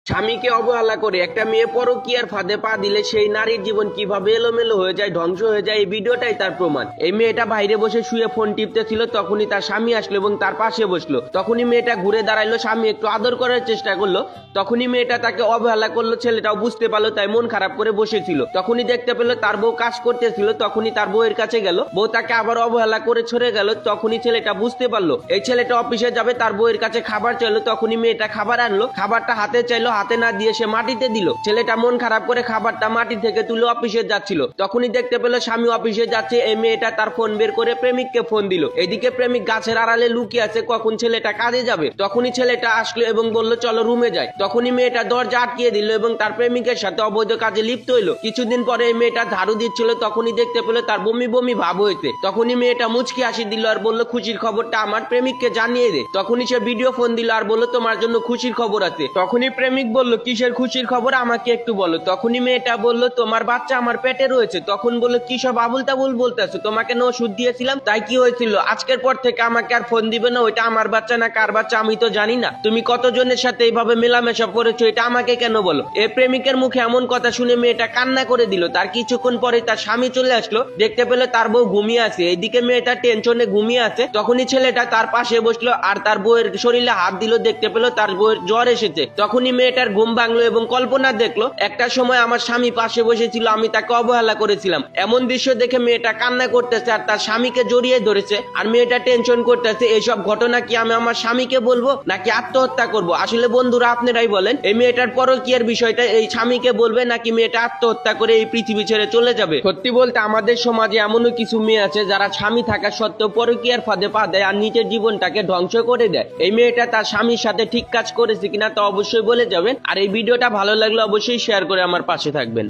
স্বামীকে অবহেলা করে একটা মেয়ে পরকীয়ার ফাঁদে পা দিলে সেই নারীর জীবন কিভাবে এলোমেলো হয়ে যায়, ধ্বংস হয়ে যায়, এই ভিডিওটাই তার প্রমাণ। এই মেয়েটা বাইরে বসে শুয়ে ফোন টিপতেছিল, তখনই তার স্বামী আসলো এবং তার পাশে বসলো। তখনই মেয়েটা ঘুরে দাঁড়াইলো, স্বামী একটু আদর করার চেষ্টা করলো, তখনই মেয়েটা তাকে অবহেলা করলো। ছেলেটাও বুঝতে পারলো, তাই মন খারাপ করে বসেছিল। তখনই দেখতে পেলো তার বউ কাজ করতেছিল, তখনই তার বউয়ের কাছে গেল, বউ তাকে আবার অবহেলা করে ছড়ে গেল। তখনই ছেলেটা বুঝতে পারলো এই ছেলেটা অফিসে যাবে, তার বউয়ের কাছে খাবার চাইলো। তখনই মেয়েটা খাবার আনলো, খাবারটা হাতে চাইলো, হাতে না দিয়ে সে মাটিতে দিল। ছেলেটা মন খারাপ করে খাবারটা মাটি থেকে তুলে অফিসে যাচ্ছিল, তখনই দেখতে পেল স্বামী অফিসে যাচ্ছে। এই মেয়েটা তার ফোন বের করে প্রেমিককে ফোন দিল। এদিকে প্রেমিক গাছের আড়ালে লুকিয়ে আছে, কখন ছেলেটা কাজে যাবে। তখনই ছেলেটা আসলো এবং বলল চলো রুমে যাই। তখনই মেয়েটা দরজা আটকিয়ে দিল এবং তার প্রেমিকের সাথে অবৈধ কাজে লিপ্ত হইলো। কিছুদিন পরে এই মেয়েটা ঝাড়ু দিচ্ছিল, তখনই দেখতে পেল তার বমি বমি ভাব হয়েছে। তখনই মেয়েটা মুচকি হাসি দিল আর বলল খুশির খবরটা আমার প্রেমিককে জানিয়ে দে। তখনই সে ভিডিও ফোন দিল আর বলল তোমার জন্য খুশির খবর আছে। তখনই প্রেমিক বলল কিসের খুশির খবর, আমাকে একটু বলো। তখনই মেয়েটা বলল তোমার বাচ্চা আমার পেটে রয়েছে। তখন বলল কি সব আবুল তাবুল বলতেছো, তোমাকে না ওষুধ দিয়েছিলাম, তাই কি হয়েছিল? আজকের পর থেকে আমাকে আর ফোন দিবে না, ওইটা আমার বাচ্চা না কার বাচ্চা আমি তো জানি না। তুমি কতজনের সাথে এইভাবে মেলামেশা করেছো, এটা আমাকে কেন বলো? এই প্রেমিকের মুখে এমন কথা শুনে মেয়েটা কান্না করে দিল। তার কিছুক্ষণ পরে তার স্বামী চলে আসলো, দেখতে পেলে তার বউ ঘুমিয়ে আছে। এইদিকে মেয়েটা টেনশনে ঘুমিয়ে আছে। তখনই ছেলেটা তার পাশে বসলো আর তার বউয়ের শরীরে হাত দিল, দেখতে পেলো তার বউয়ের জ্বর এসেছে। তখনই মেয়েটার ঘুম ভাঙলো এবং কল্পনা দেখলো একটা সময় আমার স্বামী পাশে বসেছিল, আমি তাকে অবহেলা করেছিলাম। এমন দৃশ্য দেখে মেয়েটা কান্না করতেছে আর তার স্বামীকে জড়িয়ে ধরেছে। আর মেয়েটা টেনশন করতেছে এইসব ঘটনা কি আমি আমার স্বামীকে বলবো নাকি আত্মহত্যা করব? আসলে বন্ধুরা আপনারাই বলেন, এই মেয়েটার পরকীয়ার বিষয়টা এই স্বামীকে বলবে নাকি মেয়েটা আত্মহত্যা করে এই পৃথিবী ছেড়ে চলে যাবে? সত্যি বলতে আমাদের সমাজে এমনও কিছু মেয়ে আছে যারা স্বামী থাকা সত্ত্বেও পরকীয়ার ফাঁদে পা দেয় আর নিজের জীবনটাকে ধ্বংস করে দেয়। এই মেয়েটা তার স্বামীর সাথে ঠিক কাজ করেছে কিনা তা অবশ্যই বলে যাবেন। আর এই ভিডিওটা ভালো লাগলে অবশ্যই শেয়ার করে আমার পাশে থাকবেন।